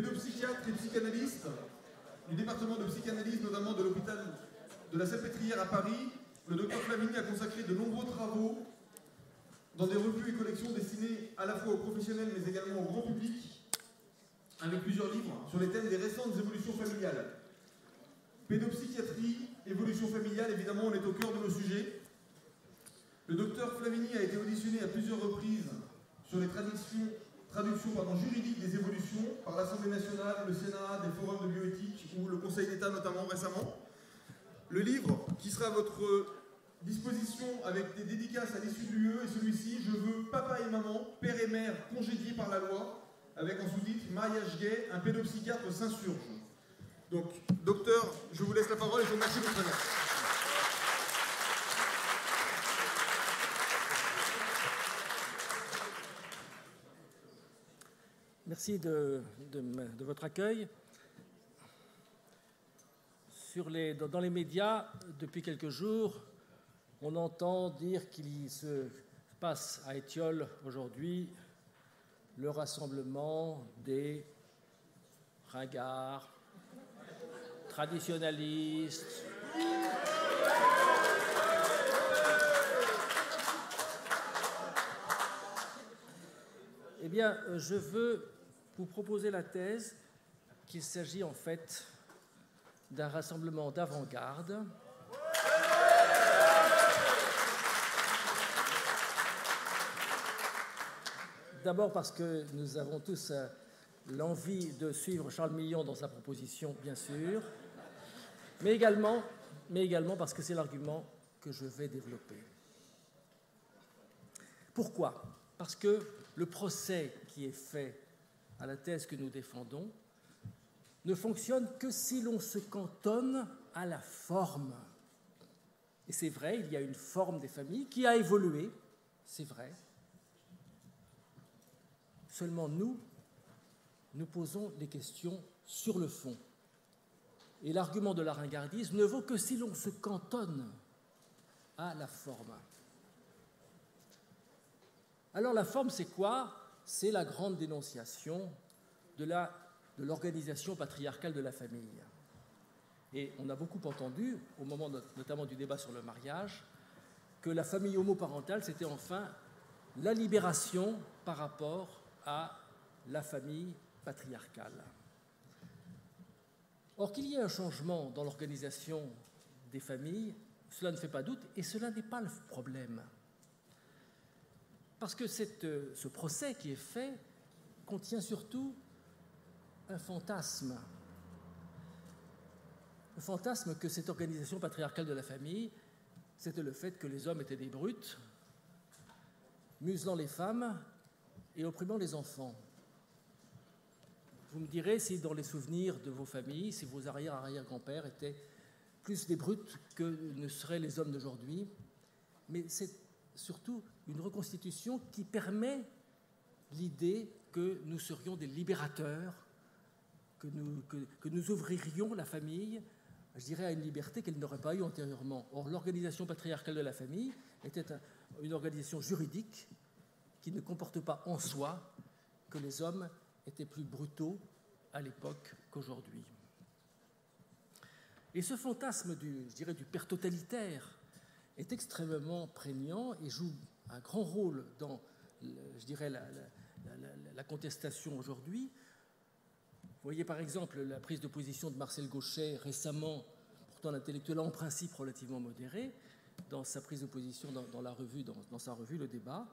pédopsychiatre et psychanalyste du département de psychanalyse, notamment de l'hôpital de la Salpêtrière à Paris. Le docteur Flavigny a consacré de nombreux travaux dans des revues et collections destinées à la fois aux professionnels mais également au grand public, avec plusieurs livres sur les thèmes des récentes évolutions familiales. Pédopsychiatrie, évolution familiale, évidemment, on est au cœur de nos sujets. Le docteur Flavigny a été auditionné à plusieurs reprises sur les traductions juridiques des évolutions par l'Assemblée nationale, le Sénat, des forums de bioéthique ou le Conseil d'État notamment récemment. Le livre qui sera à votre disposition avec des dédicaces à l'issue de l'UE est celui-ci, Je veux papa et maman, père et mère congédiés par la loi, avec en sous-titre Mariage gay, un pédopsychiatre s'insurge. Donc, docteur, je vous laisse la parole et je vous remercie de votre présence. Merci de votre accueil. Dans les médias, depuis quelques jours, on entend dire qu'il se passe à Étiole aujourd'hui le rassemblement des ringards, traditionalistes, eh bien, je veux vous proposer la thèse qu'il s'agit en fait d'un rassemblement d'avant-garde d'abord parce que nous avons tous l'envie de suivre Charles Millon dans sa proposition, bien sûr, mais également parce que c'est l'argument que je vais développer. Pourquoi ? Parce que le procès qui est fait à la thèse que nous défendons ne fonctionne que si l'on se cantonne à la forme. Et c'est vrai, il y a une forme des familles qui a évolué, c'est vrai. Seulement nous posons des questions sur le fond. Et l'argument de la ringardise ne vaut que si l'on se cantonne à la forme. Alors la forme, c'est quoi ? C'est la grande dénonciation de l'organisation patriarcale de la famille. Et on a beaucoup entendu, au moment notamment du débat sur le mariage, que la famille homoparentale, c'était enfin la libération par rapport à la famille patriarcale. Or, qu'il y ait un changement dans l'organisation des familles, cela ne fait pas doute, et cela n'est pas le problème. Parce que ce procès qui est fait contient surtout un fantasme. Le fantasme que cette organisation patriarcale de la famille, c'était le fait que les hommes étaient des brutes, muselant les femmes et opprimant les enfants. Vous me direz si dans les souvenirs de vos familles, si vos arrière-arrière-grands-pères étaient plus des brutes que ne seraient les hommes d'aujourd'hui, mais c'est surtout une reconstitution qui permet l'idée que nous serions des libérateurs, que nous ouvririons la famille, je dirais, à une liberté qu'elle n'aurait pas eue antérieurement. Or, l'organisation patriarcale de la famille était une organisation juridique qui ne comporte pas en soi que les hommes étaient plus brutaux à l'époque qu'aujourd'hui. Et ce fantasme du père totalitaire est extrêmement prégnant et joue un grand rôle dans, la contestation aujourd'hui. Vous voyez par exemple la prise de position de Marcel Gauchet récemment, pourtant l'intellectuel en principe relativement modéré, dans sa prise de position dans sa revue Le Débat.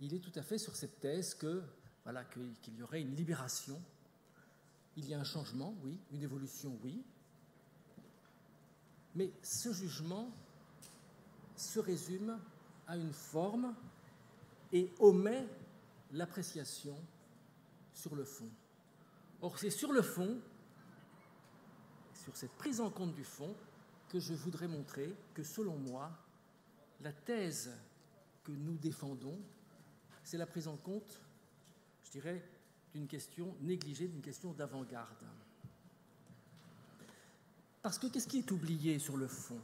Il est tout à fait sur cette thèse qu'il y aurait une libération. Il y a un changement, oui, une évolution, oui. Mais ce jugement se résume à une forme et omet l'appréciation sur le fond. Or, c'est sur le fond, sur cette prise en compte du fond, que je voudrais montrer que, selon moi, la thèse que nous défendons, c'est la prise en compte, je dirais, d'une question négligée, d'une question d'avant-garde. Parce que qu'est-ce qui est oublié sur le fond ?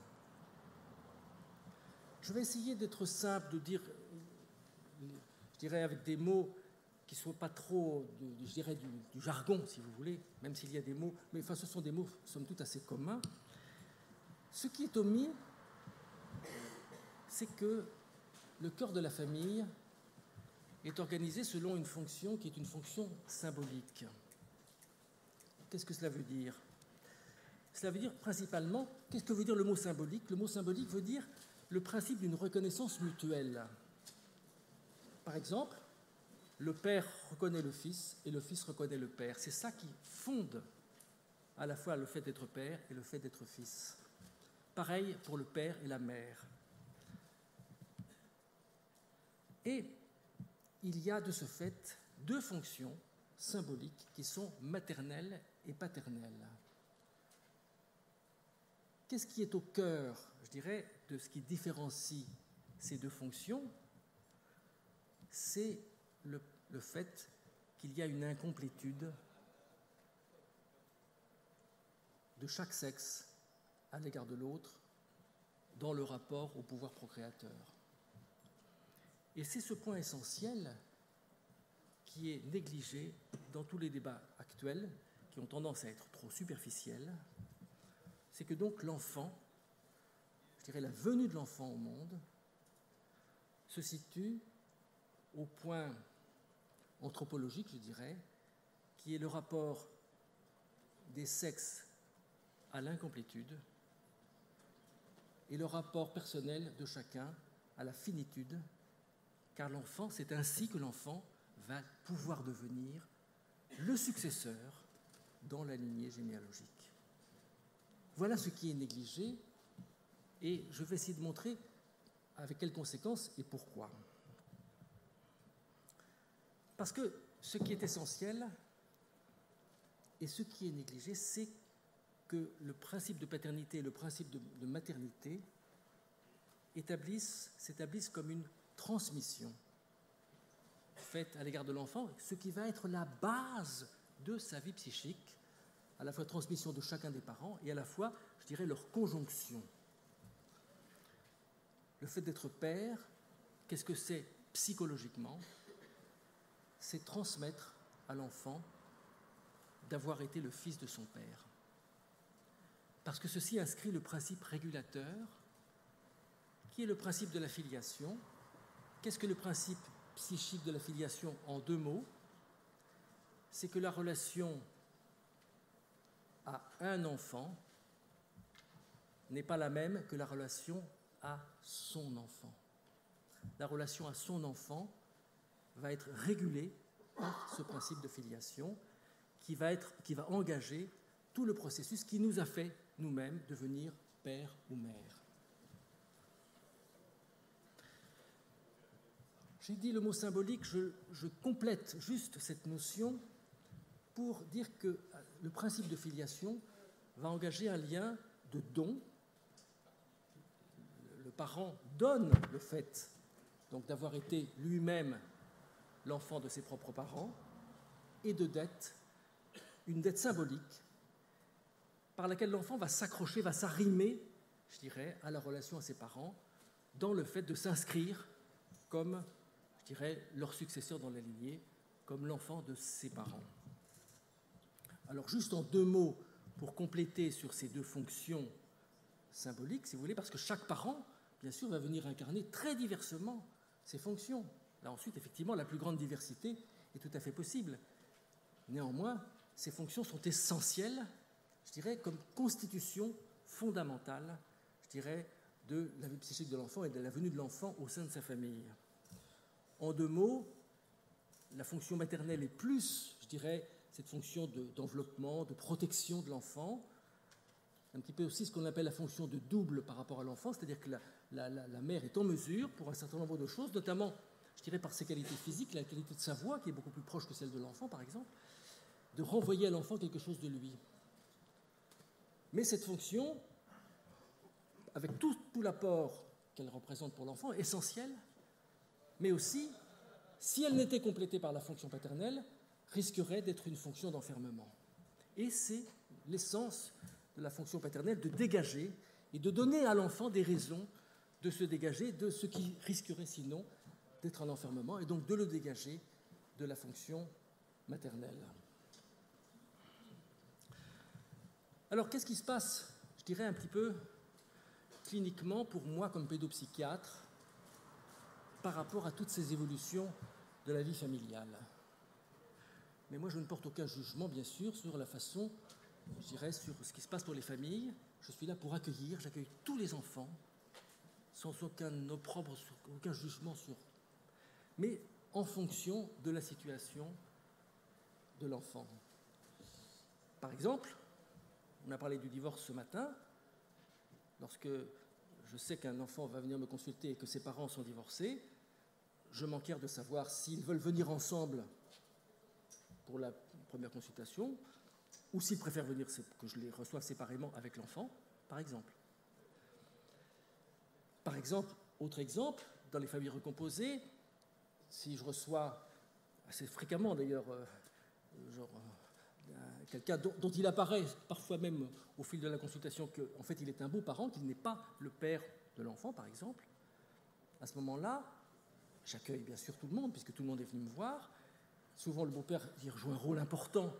Je vais essayer d'être simple, de dire, je dirais avec des mots qui ne soit pas trop, je dirais, du jargon, si vous voulez, même s'il y a des mots, mais enfin, ce sont des mots, somme toute, assez communs. Ce qui est omis, c'est que le cœur de la famille est organisé selon une fonction qui est une fonction symbolique. Qu'est-ce que cela veut dire ? Cela veut dire principalement, qu'est-ce que veut dire le mot symbolique ? Le mot symbolique veut dire le principe d'une reconnaissance mutuelle. Par exemple, le père reconnaît le fils et le fils reconnaît le père. C'est ça qui fonde à la fois le fait d'être père et le fait d'être fils. Pareil pour le père et la mère. Et il y a de ce fait deux fonctions symboliques qui sont maternelles et paternelles. Qu'est-ce qui est au cœur, je dirais, de ce qui différencie ces deux fonctions ? C'est le fait qu'il y a une incomplétude de chaque sexe à l'égard de l'autre dans le rapport au pouvoir procréateur. Et c'est ce point essentiel qui est négligé dans tous les débats actuels, qui ont tendance à être trop superficiels. C'est que donc l'enfant, je dirais la venue de l'enfant au monde, se situe au point anthropologique, je dirais, qui est le rapport des sexes à l'incomplétude et le rapport personnel de chacun à la finitude, car l'enfant, c'est ainsi que l'enfant va pouvoir devenir le successeur dans la lignée généalogique. Voilà ce qui est négligé, et je vais essayer de montrer avec quelles conséquences et pourquoi. Parce que ce qui est essentiel et ce qui est négligé, c'est que le principe de paternité et le principe de maternité s'établissent comme une transmission faite à l'égard de l'enfant, ce qui va être la base de sa vie psychique, à la fois transmission de chacun des parents et à la fois, je dirais, leur conjonction. Le fait d'être père, qu'est-ce que c'est psychologiquement ? C'est transmettre à l'enfant d'avoir été le fils de son père. Parce que ceci inscrit le principe régulateur, qui est le principe de la filiation. Qu'est-ce que le principe psychique de la filiation en deux mots ? C'est que la relation à un enfant n'est pas la même que la relation à son enfant. La relation à son enfant va être régulée par ce principe de filiation qui va engager tout le processus qui nous a fait nous-mêmes devenir père ou mère. J'ai dit le mot symbolique, je complète juste cette notion pour dire que le principe de filiation va engager un lien de don. Le parent donne le fait donc d'avoir été lui-même l'enfant de ses propres parents, et de dette, une dette symbolique par laquelle l'enfant va s'accrocher, va s'arrimer, je dirais, à la relation à ses parents, dans le fait de s'inscrire comme, je dirais, leur successeur dans la lignée, comme l'enfant de ses parents. Alors, juste en deux mots, pour compléter sur ces deux fonctions symboliques, si vous voulez, parce que chaque parent, bien sûr, va venir incarner très diversement ces fonctions. Là, ensuite, effectivement, la plus grande diversité est tout à fait possible. Néanmoins, ces fonctions sont essentielles, je dirais, comme constitution fondamentale, je dirais, de la vie psychique de l'enfant et de la venue de l'enfant au sein de sa famille. En deux mots, la fonction maternelle est plus, je dirais, cette fonction d'enveloppement, de protection de l'enfant, un petit peu aussi ce qu'on appelle la fonction de double par rapport à l'enfant, c'est-à-dire que la mère est en mesure, pour un certain nombre de choses, notamment, je dirais, par ses qualités physiques, la qualité de sa voix, qui est beaucoup plus proche que celle de l'enfant, par exemple, de renvoyer à l'enfant quelque chose de lui. Mais cette fonction, avec tout l'apport qu'elle représente pour l'enfant, est essentielle, mais aussi, si elle n'était complétée par la fonction paternelle, risquerait d'être une fonction d'enfermement. Et c'est l'essence de la fonction paternelle de dégager et de donner à l'enfant des raisons de se dégager de ce qui risquerait sinon d'être un enfermement, et donc de le dégager de la fonction maternelle. Alors, qu'est-ce qui se passe, je dirais un petit peu cliniquement, pour moi comme pédopsychiatre, par rapport à toutes ces évolutions de la vie familiale? Mais moi, je ne porte aucun jugement, bien sûr, sur la façon, je dirais, sur ce qui se passe pour les familles. Je suis là pour accueillir, j'accueille tous les enfants, sans aucun opprobre, aucun jugement sur... Mais en fonction de la situation de l'enfant. Par exemple, on a parlé du divorce ce matin. Lorsque je sais qu'un enfant va venir me consulter et que ses parents sont divorcés, je m'enquière de savoir s'ils veulent venir ensemble pour la première consultation ou s'ils préfèrent venir, que je les reçoive séparément avec l'enfant, par exemple. Par exemple, autre exemple, dans les familles recomposées, si je reçois assez fréquemment d'ailleurs, quelqu'un dont il apparaît parfois même au fil de la consultation qu'en fait il est un beau-parent, qu'il n'est pas le père de l'enfant par exemple, à ce moment-là, j'accueille bien sûr tout le monde puisque tout le monde est venu me voir. Souvent le beau-père joue un rôle important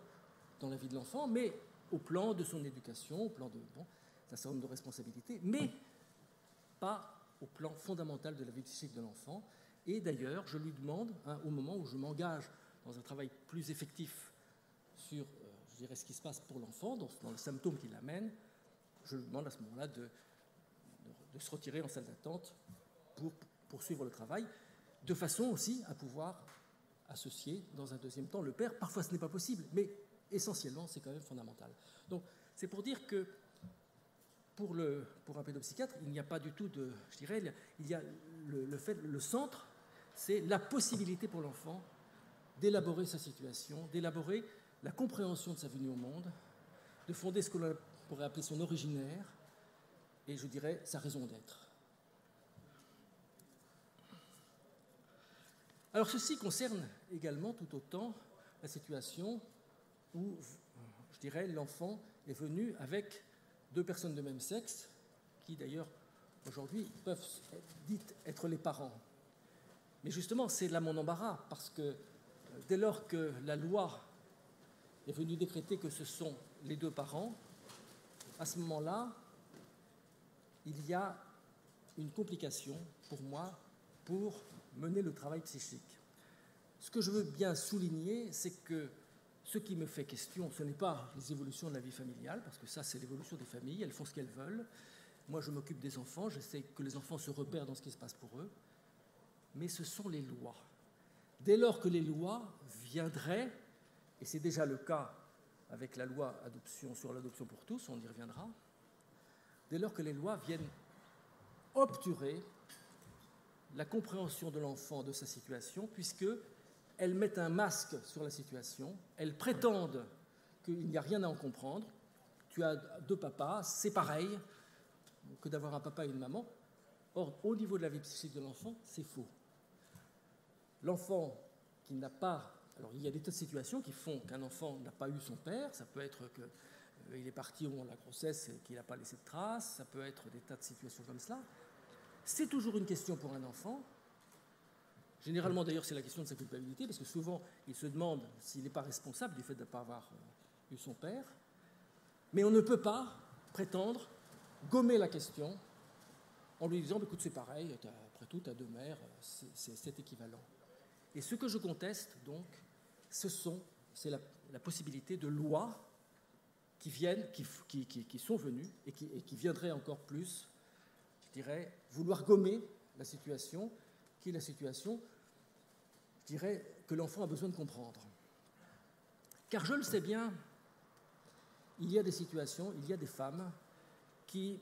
dans la vie de l'enfant, mais au plan de son éducation, au plan d'un certain nombre de responsabilités, mais pas au plan fondamental de la vie psychique de l'enfant. Et d'ailleurs, je lui demande, au moment où je m'engage dans un travail plus effectif sur je dirais, ce qui se passe pour l'enfant, dans le symptôme qui l'amène, je lui demande à ce moment-là de se retirer en salle d'attente pour poursuivre le travail, de façon aussi à pouvoir associer dans un deuxième temps le père. Parfois ce n'est pas possible, mais essentiellement c'est quand même fondamental. Donc c'est pour dire que pour un pédopsychiatre, il n'y a pas du tout de... Je dirais, il y a le centre, c'est la possibilité pour l'enfant d'élaborer sa situation, d'élaborer la compréhension de sa venue au monde, de fonder ce que l'on pourrait appeler son originaire, et je dirais sa raison d'être. Alors ceci concerne également tout autant la situation où, je dirais, l'enfant est venu avec deux personnes de même sexe, qui d'ailleurs aujourd'hui peuvent dites être les parents. Mais justement, c'est là mon embarras, parce que dès lors que la loi est venue décréter que ce sont les deux parents, à ce moment-là, il y a une complication pour moi pour mener le travail psychique. Ce que je veux bien souligner, c'est que ce qui me fait question, ce n'est pas les évolutions de la vie familiale, parce que ça, c'est l'évolution des familles, elles font ce qu'elles veulent. Moi, je m'occupe des enfants, j'essaie que les enfants se repèrent dans ce qui se passe pour eux, mais ce sont les lois. Dès lors que les lois viendraient, et c'est déjà le cas avec la loi sur l'adoption pour tous, on y reviendra, dès lors que les lois viennent obturer la compréhension de l'enfant de sa situation, puisqu'elles mettent un masque sur la situation, elles prétendent qu'il n'y a rien à en comprendre, tu as deux papas, c'est pareil que d'avoir un papa et une maman. Or, au niveau de la vie psychique de l'enfant, c'est faux. L'enfant qui n'a pas... Alors, il y a des tas de situations qui font qu'un enfant n'a pas eu son père. Ça peut être qu'il est parti au moment de la grossesse et qu'il n'a pas laissé de traces. Ça peut être des tas de situations comme cela. C'est toujours une question pour un enfant. Généralement, d'ailleurs, c'est la question de sa culpabilité, parce que souvent, il se demande s'il n'est pas responsable du fait de ne pas avoir eu son père. Mais on ne peut pas prétendre gommer la question en lui disant « écoute, c'est pareil, après tout, tu as deux mères, c'est équivalent ». Et ce que je conteste, donc, c'est la possibilité de lois qui sont venues et qui viendraient encore plus, je dirais, vouloir gommer la situation, qui est la situation, je dirais, que l'enfant a besoin de comprendre. Car je le sais bien, il y a des situations, il y a des femmes qui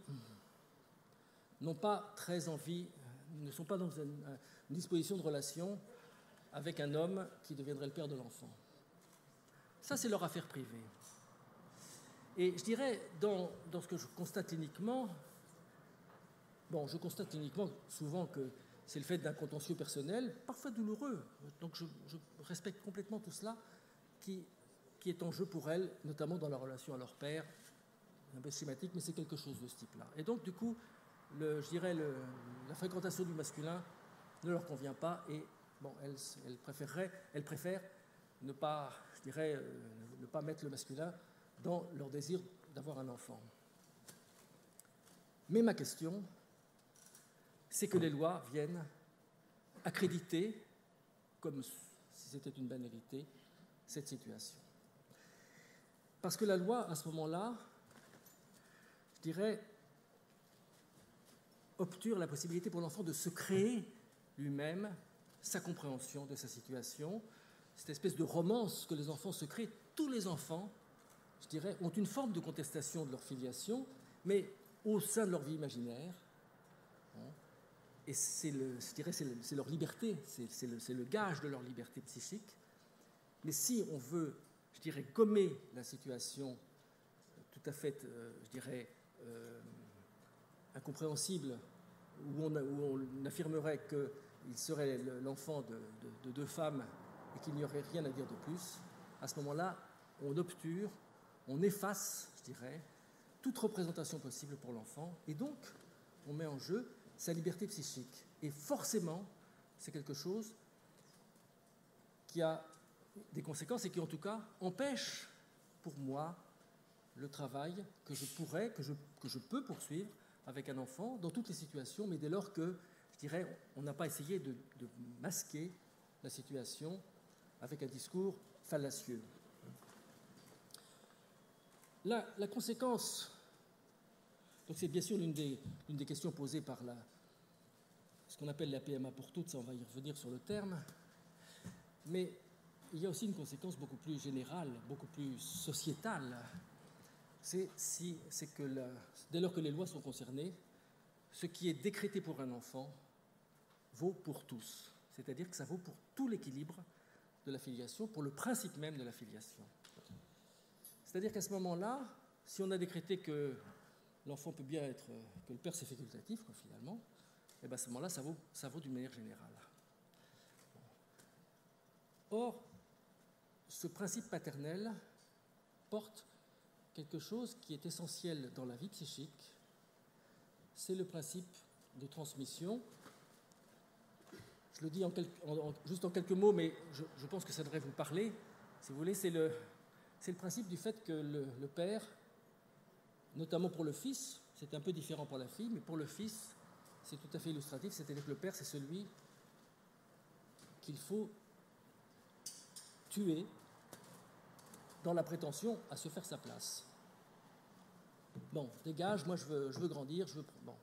n'ont pas très envie, ne sont pas dans une disposition de relation avec un homme qui deviendrait le père de l'enfant. Ça, c'est leur affaire privée. Et je dirais, dans ce que je constate cliniquement, je constate cliniquement souvent que c'est le fait d'un contentieux personnel, parfois douloureux. Donc je respecte complètement tout cela qui est en jeu pour elles, notamment dans la relation à leur père. Un peu schématique, mais c'est quelque chose de ce type-là. Et donc, du coup, je dirais, la fréquentation du masculin ne leur convient pas et bon, elles préfèrent ne pas, je dirais, ne pas mettre le masculin dans leur désir d'avoir un enfant. Mais ma question, c'est que les lois viennent accréditer, comme si c'était une banalité, cette situation. Parce que la loi, à ce moment-là, je dirais, obture la possibilité pour l'enfant de se créer lui-même sa compréhension de sa situation, cette espèce de romance que les enfants se créent. Tous les enfants, je dirais, ont une forme de contestation de leur filiation, mais au sein de leur vie imaginaire. Et je dirais, c'est leur liberté, c'est le gage de leur liberté psychique. Mais si on veut, je dirais, gommer la situation tout à fait, je dirais, incompréhensible, où on affirmerait qu'il serait l'enfant de deux femmes et qu'il n'y aurait rien à dire de plus, à ce moment-là, on obture, on efface, je dirais, toute représentation possible pour l'enfant, et donc on met en jeu sa liberté psychique. Et forcément, c'est quelque chose qui a des conséquences et qui, en tout cas, empêche pour moi le travail que je peux poursuivre avec un enfant dans toutes les situations, mais dès lors que, je dirais, on n'a pas essayé de masquer la situation avec un discours fallacieux. La conséquence, donc c'est bien sûr l'une des questions posées par ce qu'on appelle la PMA pour toutes, ça on va y revenir sur le terme, mais il y a aussi une conséquence beaucoup plus générale, beaucoup plus sociétale. C'est que dès lors que les lois sont concernées, ce qui est décrété pour un enfant vaut pour tous. C'est-à-dire que ça vaut pour tout l'équilibre de la filiation, pour le principe même de la filiation. C'est-à-dire qu'à ce moment-là, si on a décrété que l'enfant peut bien être, que le père c'est facultatif, finalement, et bien à ce moment-là, ça vaut d'une manière générale. Or, ce principe paternel porte quelque chose qui est essentiel dans la vie psychique, c'est le principe de transmission. Je le dis juste en quelques mots, mais je pense que ça devrait vous parler. Si vous voulez, c'est le principe du fait que le père, notamment pour le fils, c'est un peu différent pour la fille, mais pour le fils, c'est tout à fait illustratif, c'est-à-dire que le père, c'est celui qu'il faut tuer dans la prétention à se faire sa place. Bon, dégage, moi je veux grandir, bon.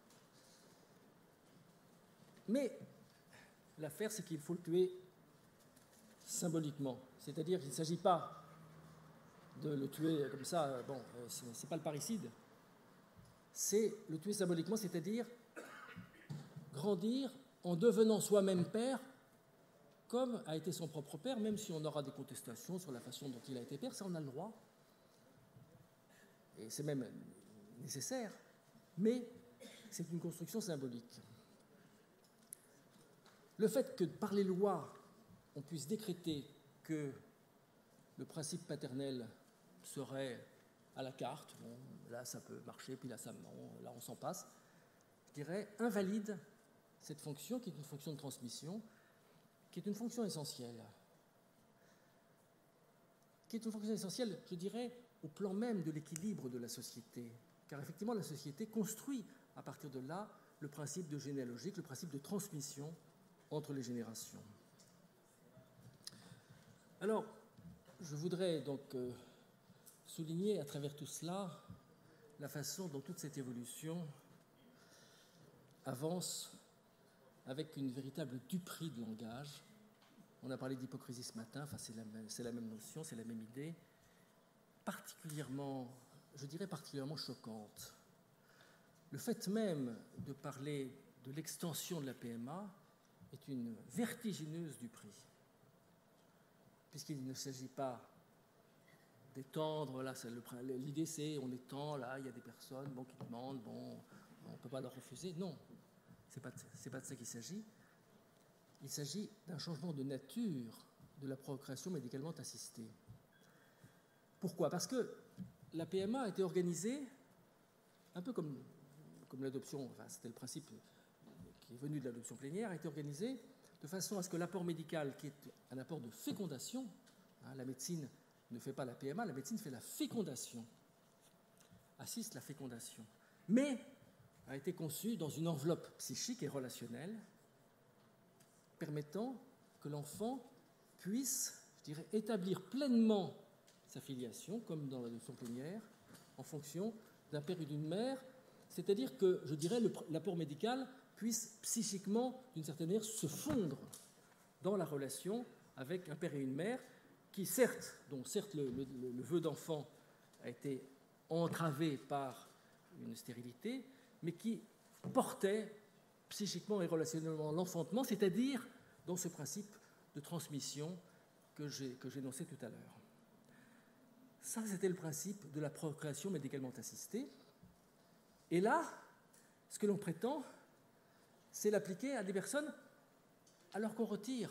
Mais l'affaire, c'est qu'il faut le tuer symboliquement. C'est-à-dire qu'il ne s'agit pas de le tuer comme ça, bon, c'est pas le parricide. C'est le tuer symboliquement, c'est-à-dire grandir en devenant soi-même père, comme a été son propre père, même si on aura des contestations sur la façon dont il a été père, ça on a le droit. Et c'est même nécessaire, mais c'est une construction symbolique. Le fait que par les lois, on puisse décréter que le principe paternel serait à la carte, bon, là ça peut marcher, puis là ça non, là on s'en passe, je dirais, invalide cette fonction qui est une fonction de transmission, qui est une fonction essentielle. Qui est une fonction essentielle, je dirais, au plan même de l'équilibre de la société. Car effectivement, la société construit à partir de là le principe de généalogique, le principe de transmission entre les générations. Alors, je voudrais donc souligner à travers tout cela la façon dont toute cette évolution avance avec une véritable duperie de langage. On a parlé d'hypocrisie ce matin, enfin c'est la même notion, c'est la même idée, particulièrement, je dirais particulièrement choquante. Le fait même de parler de l'extension de la PMA est une vertigineuse duperie, puisqu'il ne s'agit pas d'étendre, là, l'idée c'est on étend, là il y a des personnes qui demandent, on ne peut pas leur refuser, non. Ce n'est pas de ça qu'il s'agit. Il s'agit d'un changement de nature de la procréation médicalement assistée. Pourquoi ? Parce que la PMA a été organisée un peu comme l'adoption, enfin, c'était le principe qui est venu de l'adoption plénière, a été organisée de façon à ce que l'apport médical, qui est un apport de fécondation, la médecine ne fait pas la PMA, la médecine fait la fécondation, assiste la fécondation, mais a été conçu dans une enveloppe psychique et relationnelle permettant que l'enfant puisse, je dirais, établir pleinement sa filiation, comme dans l'adoption plénière, en fonction d'un père et d'une mère, c'est-à-dire que, je dirais, l'apport médical puisse psychiquement, d'une certaine manière, se fondre dans la relation avec un père et une mère, dont certes le vœu d'enfant a été entravé par une stérilité, mais qui portait psychiquement et relationnellement l'enfantement, c'est-à-dire dans ce principe de transmission que j'énonçais tout à l'heure. Ça, c'était le principe de la procréation médicalement assistée. Et là, ce que l'on prétend, c'est l'appliquer à des personnes alors qu'on retire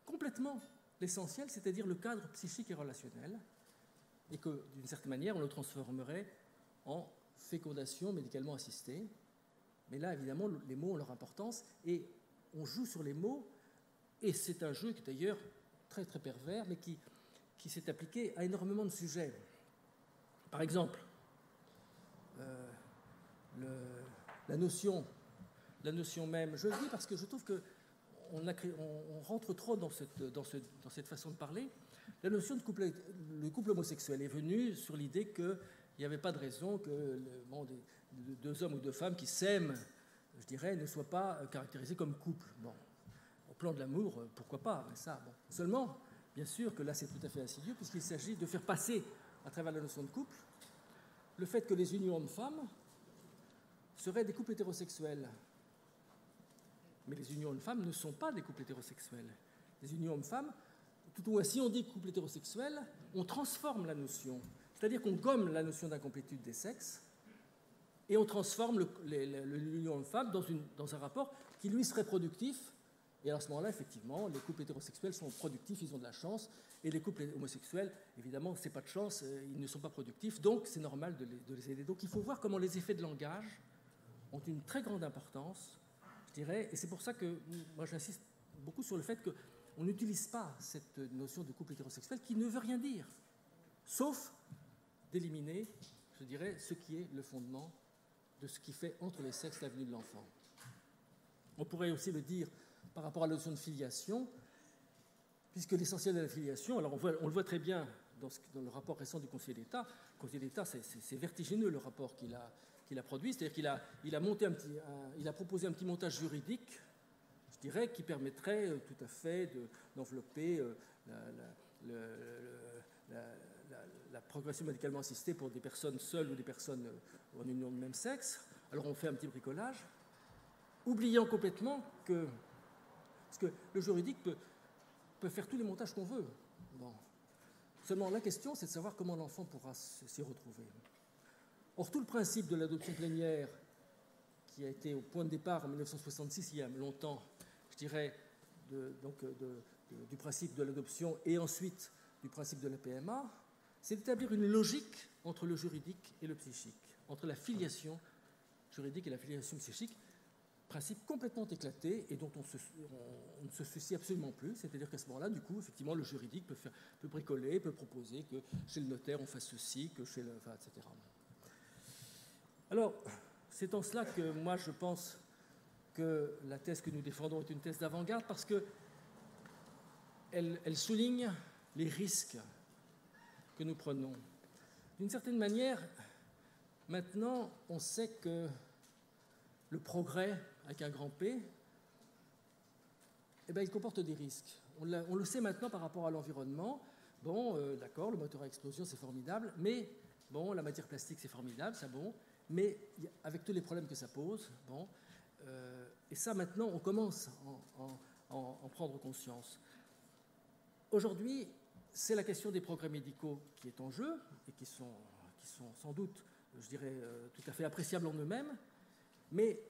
complètement l'essentiel, c'est-à-dire le cadre psychique et relationnel, et que, d'une certaine manière, on le transformerait en fécondation médicalement assistée. Mais là, évidemment, les mots ont leur importance, et on joue sur les mots, et c'est un jeu qui est d'ailleurs très, très pervers, mais qui s'est appliqué à énormément de sujets. Par exemple, la notion même, je le dis parce que je trouve qu'on rentre trop dans cette façon de parler. La notion de couple homosexuel est venue sur l'idée qu'il n'y avait pas de raison que deux hommes ou deux femmes qui s'aiment, je dirais, ne soient pas caractérisés comme couple. Bon, au plan de l'amour, pourquoi pas, mais ça, bon. Seulement, bien sûr que là c'est tout à fait insidieux, puisqu'il s'agit de faire passer, à travers la notion de couple, le fait que les unions hommes-femmes seraient des couples hétérosexuels. Mais les unions hommes-femmes ne sont pas des couples hétérosexuels. Les unions hommes-femmes, tout au moins si on dit couple hétérosexuel, on transforme la notion. C'est-à-dire qu'on gomme la notion d'incomplétude des sexes et on transforme l'union homme-femme dans un rapport qui, lui, serait productif. Et à ce moment-là, effectivement, les couples hétérosexuels sont productifs, ils ont de la chance. Et les couples homosexuels, évidemment, c'est pas de chance, ils ne sont pas productifs. Donc, c'est normal de les aider. Donc, il faut voir comment les effets de langage ont une très grande importance, je dirais. Et c'est pour ça que moi, j'insiste beaucoup sur le fait qu'on n'utilise pas cette notion de couple hétérosexuel qui ne veut rien dire, sauf d'éliminer, je dirais, ce qui est le fondement de ce qui fait entre les sexes la venue de l'enfant. On pourrait aussi le dire par rapport à la notion de filiation, puisque l'essentiel de la filiation, alors on le voit très bien dans le rapport récent du Conseil d'État. Le Conseil d'État, c'est vertigineux le rapport qu'il a produit, c'est-à-dire qu'il a proposé un petit montage juridique, je dirais, qui permettrait tout à fait d'envelopper la progression médicalement assistée pour des personnes seules ou des personnes en union de même sexe. Alors on fait un petit bricolage, oubliant complètement que... Parce que le juridique peut faire tous les montages qu'on veut. Bon. Seulement, la question, c'est de savoir comment l'enfant pourra s'y retrouver. Or, tout le principe de l'adoption plénière, qui a été au point de départ en 1966, il y a longtemps, je dirais, du principe de l'adoption et ensuite du principe de la PMA, c'est d'établir une logique entre le juridique et le psychique, entre la filiation juridique et la filiation psychique, principe complètement éclaté et dont on ne se soucie absolument plus. C'est-à-dire qu'à ce moment-là, du coup, effectivement, le juridique peut bricoler, peut proposer que chez le notaire on fasse ceci, que chez etc. Alors, c'est en cela que moi je pense que la thèse que nous défendons est une thèse d'avant-garde parce que elle souligne les risques que nous prenons. D'une certaine manière, maintenant, on sait que le progrès, avec un grand P, eh bien, il comporte des risques. On le sait maintenant par rapport à l'environnement. Bon, d'accord, le moteur à explosion, c'est formidable, mais bon, la matière plastique, c'est formidable, ça bon, mais avec tous les problèmes que ça pose, bon, et ça, maintenant, on commence à en prendre conscience. Aujourd'hui, c'est la question des progrès médicaux qui est en jeu, et qui sont sans doute, je dirais, tout à fait appréciables en eux-mêmes, mais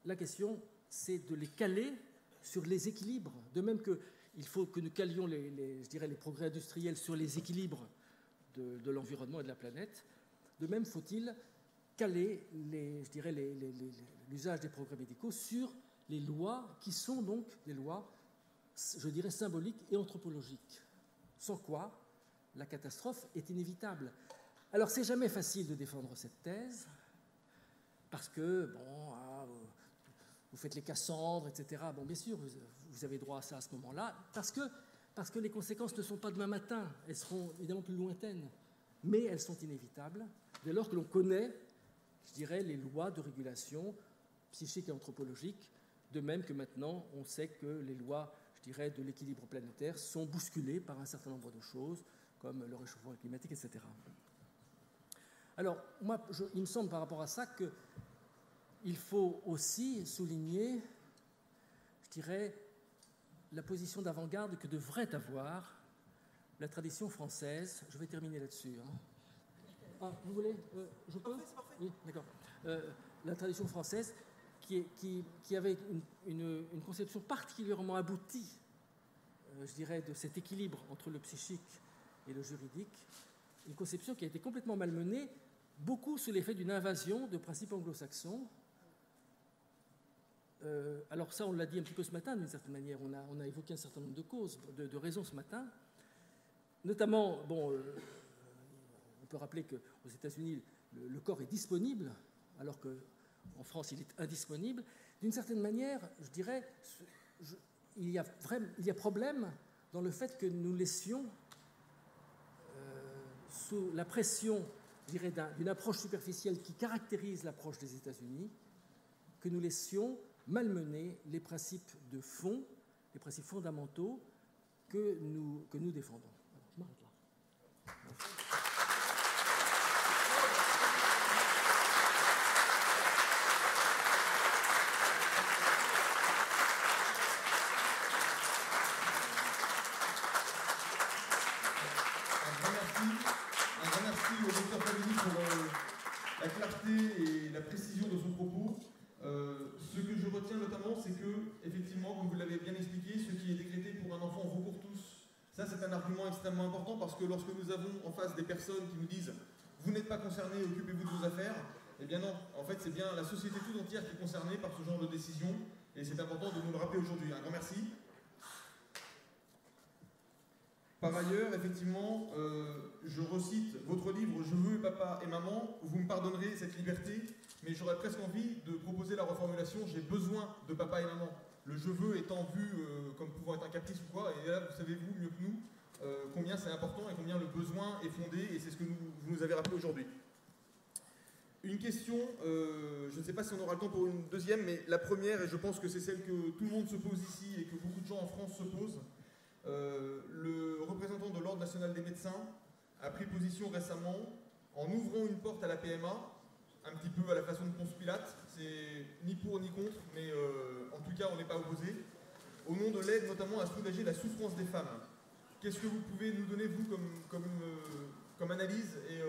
la question, c'est de les caler sur les équilibres, de même qu'il faut que nous calions je dirais, les progrès industriels sur les équilibres de l'environnement et de la planète. De même, faut-il caler l'usage des progrès médicaux sur les lois qui sont donc des lois je dirais, symbolique et anthropologique. Sans quoi, la catastrophe est inévitable. Alors, c'est jamais facile de défendre cette thèse, parce que, bon, vous faites les Cassandres, etc. Bon, bien sûr, vous avez droit à ça à ce moment-là, parce que les conséquences ne sont pas demain matin, elles seront évidemment plus lointaines, mais elles sont inévitables, dès lors que l'on connaît, je dirais, les lois de régulation psychique et anthropologique, de même que maintenant, on sait que les lois, je dirais, de l'équilibre planétaire sont bousculées par un certain nombre de choses, comme le réchauffement climatique, etc. Alors, moi, il me semble par rapport à ça qu'il faut aussi souligner, je dirais, la position d'avant-garde que devrait avoir la tradition française. Je vais terminer là-dessus. Ah, vous voulez je peux? C'est parfait. Oui, d'accord. La tradition française qui avait une conception particulièrement aboutie, je dirais, de cet équilibre entre le psychique et le juridique, une conception qui a été complètement malmenée, beaucoup sous l'effet d'une invasion de principes anglo-saxons. Alors ça, on l'a dit un petit peu ce matin, d'une certaine manière, on a évoqué un certain nombre de causes, de raisons ce matin, notamment, bon, on peut rappeler qu'aux États-Unis, le corps est disponible, alors qu'en France, il est indisponible. D'une certaine manière, je dirais, il y a problème dans le fait que nous laissions, sous la pression, je dirais, d'une approche superficielle qui caractérise l'approche des États-Unis, que nous laissions malmener les principes de fond, les principes fondamentaux que nous défendons. Alors, je m'arrête là. Un grand merci au docteur Flavini pour la clarté et la précision de son propos. Ce que je retiens notamment, c'est que, effectivement, comme vous l'avez bien expliqué, ce qui est décrété pour un enfant vaut pour tous. Ça, c'est un argument extrêmement important parce que lorsque nous avons en face des personnes qui nous disent « vous n'êtes pas concerné, occupez-vous de vos affaires », eh bien non, en fait, c'est bien la société tout entière qui est concernée par ce genre de décision et c'est important de nous le rappeler aujourd'hui. Un grand merci. Par ailleurs, effectivement, je recite votre livre « Je veux papa et maman ». Vous me pardonnerez cette liberté, mais j'aurais presque envie de proposer la reformulation « J'ai besoin de papa et maman ». Le « je veux » étant vu comme pouvant être un caprice ou quoi, et là, vous savez, vous, mieux que nous, combien c'est important et combien le besoin est fondé, et c'est ce que vous nous avez rappelé aujourd'hui. Une question, je ne sais pas si on aura le temps pour une deuxième, mais la première, et je pense que c'est celle que tout le monde se pose ici et que beaucoup de gens en France se posent, le représentant de l'Ordre national des médecins a pris position récemment en ouvrant une porte à la PMA, un petit peu à la façon de Ponce Pilate, c'est ni pour ni contre, mais en tout cas on n'est pas opposé, au nom de l'aide notamment à soulager la souffrance des femmes. Qu'est-ce que vous pouvez nous donner, vous, comme analyse et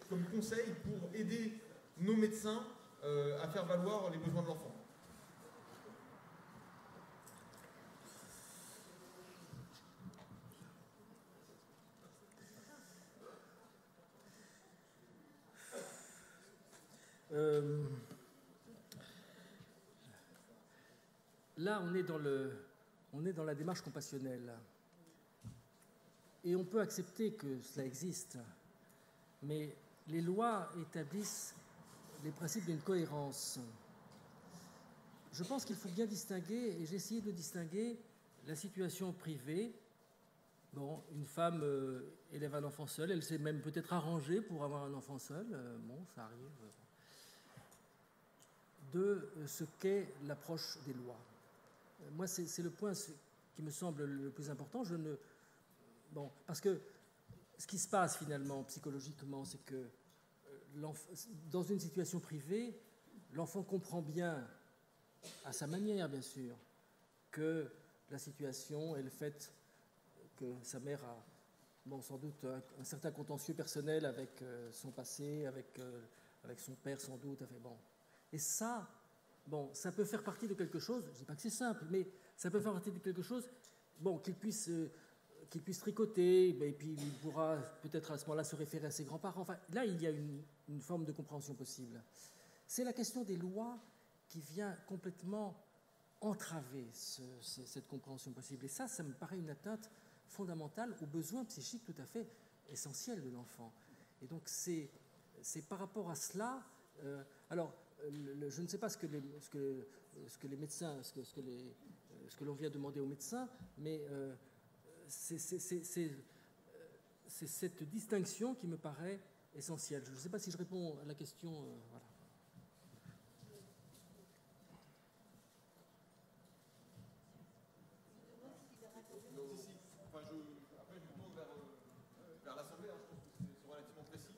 comme conseil pour aider nos médecins à faire valoir les besoins de l'enfant? Là, on est dans la démarche compassionnelle. Et on peut accepter que cela existe, mais les lois établissent les principes d'une cohérence. Je pense qu'il faut bien distinguer, et j'ai essayé de distinguer la situation privée. Bon, une femme élève un enfant seul, elle s'est même peut-être arrangée pour avoir un enfant seul, bon, ça arrive, de ce qu'est l'approche des lois. Moi, c'est le point qui me semble le plus important. Bon, parce que ce qui se passe finalement psychologiquement, c'est que dans une situation privée, l'enfant comprend bien, à sa manière bien sûr, que la situation est le fait que sa mère a, bon, sans doute un certain contentieux personnel avec son passé, avec son père sans doute. Bon. Et ça, bon, ça peut faire partie de quelque chose, je ne dis pas que c'est simple, mais ça peut faire partie de quelque chose, bon, qu'il puisse tricoter, et puis il pourra peut-être à ce moment-là se référer à ses grands-parents. Enfin, là, il y a une forme de compréhension possible. C'est la question des lois qui vient complètement entraver cette compréhension possible. Et ça me paraît une atteinte fondamentale aux besoins psychiques tout à fait essentiels de l'enfant. Et donc c'est par rapport à cela... je ne sais pas ce que les médecins, ce que l'on vient demander aux médecins, mais c'est cette distinction qui me paraît essentielle. Je ne sais pas si je réponds à la question. Voilà. Après, je me tourne vers l'Assemblée. Je pense que c'est relativement précis.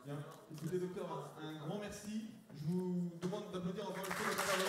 Bien. Écoutez, docteur, un grand merci. Je vous demande d'applaudir encore une fois.